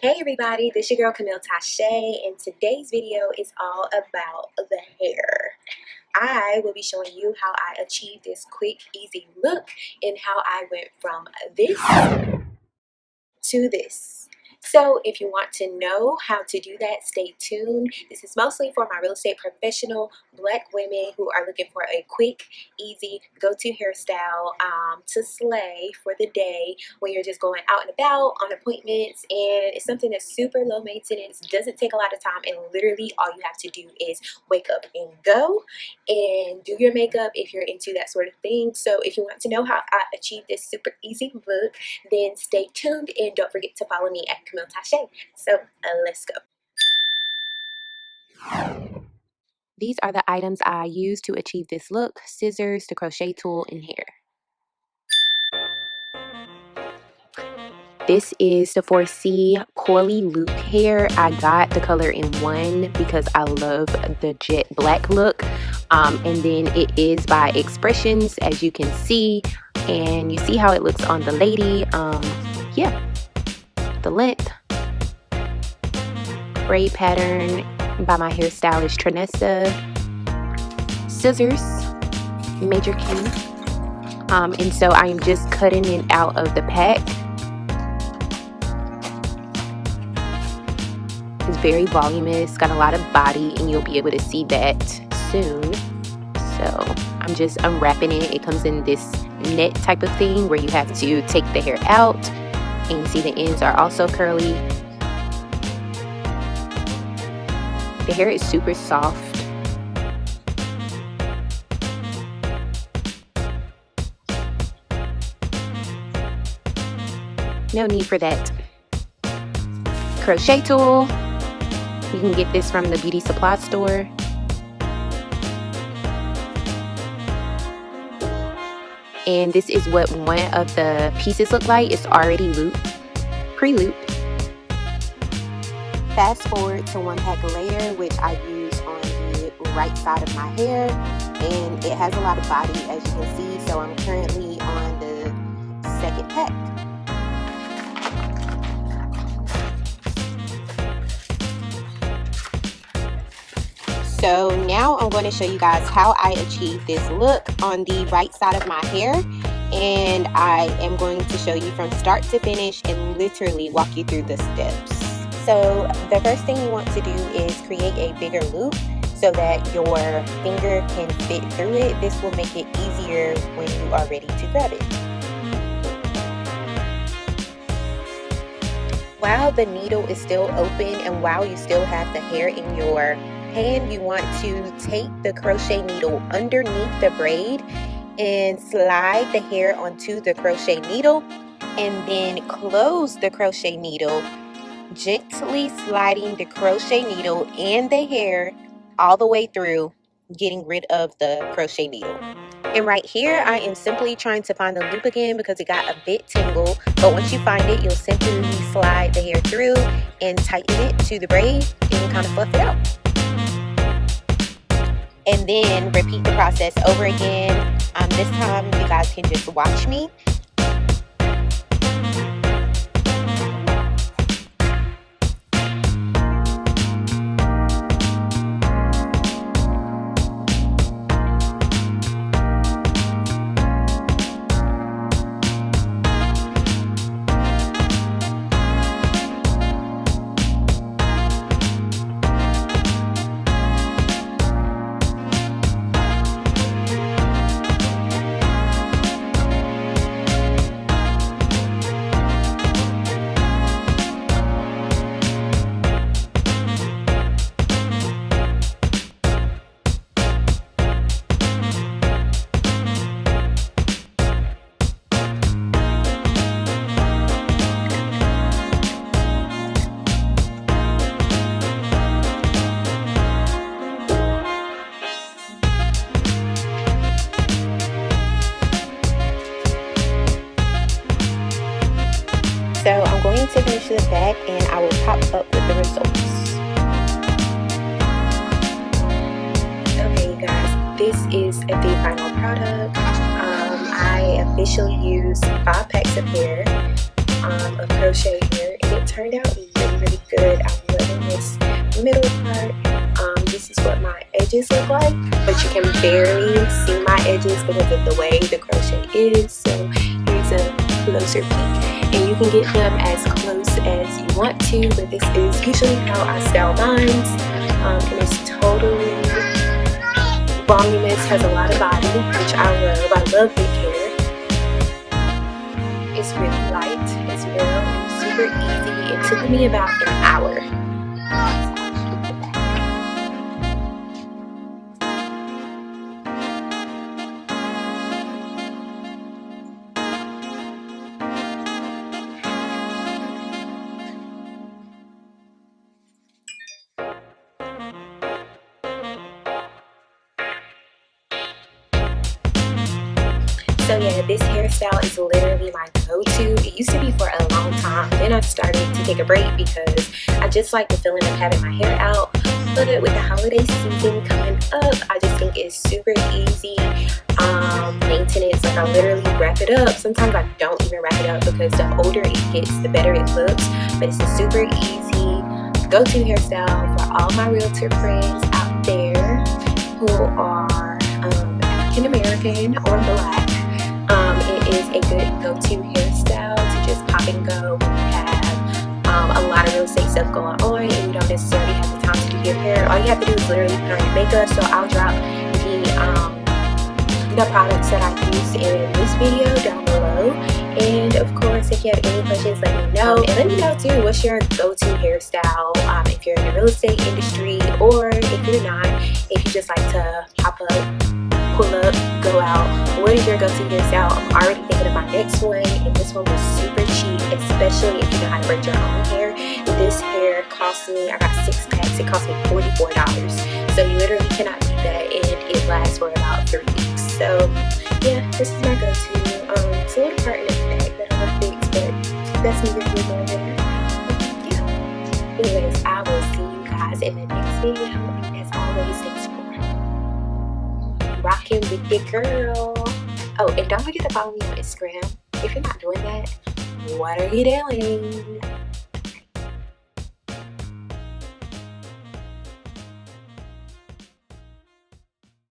Hey everybody, this is your girl Camille and today's video is all about the hair. I will be showing you how I achieved this quick, easy look and how I went from this to this. So if you want to know how to do that, stay tuned. This is mostly for my real estate professional black women who are looking for a quick, easy, go-to hairstyle to slay for the day when you're just going out and about on appointments, and it's something that's super low maintenance, doesn't take a lot of time, and literally all you have to do is wake up and go and do your makeup if you're into that sort of thing. So if you want to know how I achieved this super easy look, then stay tuned and don't forget to follow me at Camille Tache. So let's go. These are the items I use to achieve this look: scissors, the crochet tool, and hair. This is the 4C coily loop hair. I got the color in 1 because I love the jet black look. And then it is by X-PRESSIONS, as you can see. And you see how it looks on the lady. Yeah, the length. Braid pattern by my hairstylist Trinessa. Scissors, major key. And so I am just cutting it out of the pack. It's very voluminous, got a lot of body, and you'll be able to see that soon. So I'm just unwrapping it. It comes in this net type of thing where you have to take the hair out, and you see the ends are also curly. The hair is super soft. No need for that crochet tool. You can get this from the beauty supply store. And this is what one of the pieces look like. It's already looped, pre-looped. Fast forward to one pack later, which I use on the right side of my hair, and it has a lot of body, as you can see. So I'm currently on the second pack. So now I'm going to show you guys how I achieved this look on the right side of my hair, and I am going to show you from start to finish and literally walk you through the steps. So the first thing you want to do is create a bigger loop so that your finger can fit through it. This will make it easier when you are ready to grab it. While the needle is still open and while you still have the hair in your hand, you want to take the crochet needle underneath the braid and slide the hair onto the crochet needle, and then close the crochet needle, gently sliding the crochet needle and the hair all the way through, getting rid of the crochet needle. And right here, I am simply trying to find the loop again because it got a bit tangled. But once you find it, you'll simply slide the hair through and tighten it to the braid and kind of fluff it out. And then repeat the process over again. This time, you guys can just watch me. So I'm going to finish the back and I will pop up with the results. Okay guys, this is the final product. I officially used 5 packs of hair, of crochet hair, and it turned out really good. I'm loving this middle part. This is what my edges look like, but you can barely see my edges because of the way the crochet is. So here's a closer peek, and you can get them as close as you want to, but this is usually how I style mine. And it's totally voluminous, has a lot of body, which I love. I love big hair. It's really light as well, and super easy. It took me about an hour. So yeah, this hairstyle is literally my go-to. It used to be for a long time. Then I started to take a break because I just like the feeling of having my hair out. But with the holiday season coming up, I just think it's super easy maintenance. Like I literally wrap it up. Sometimes I don't even wrap it up because the older it gets, the better it looks. But it's a super easy go-to hairstyle for all my realtor friends out there who are African American or Black. It is a good go-to hairstyle to just pop and go when you have a lot of real estate stuff going on and you don't necessarily have the time to do your hair. All you have to do is literally put on your makeup. So I'll drop the products that I used in this video down below. And of course, if you have any questions, let me know. And let me know too, what's your go-to hairstyle if you're in the real estate industry, or if you're not, if you just like to pop up, pull up, go out. What is your go-to hairstyle? I'm already thinking of my next one, and this one was super cheap, especially if you know how to braid your own hair. This hair cost me, I got 6 packs, it cost me $44. So you literally cannot beat that, and it lasts for about 3 weeks. So yeah, this is my go-to. It's a little part in the bag that I want to fix, but that's neither here nor there. Yeah. Anyways, I will see you guys in the next video. As always, thanks for rocking with your girl. Oh, and don't forget to follow me on Instagram. If you're not doing that, what are you doing?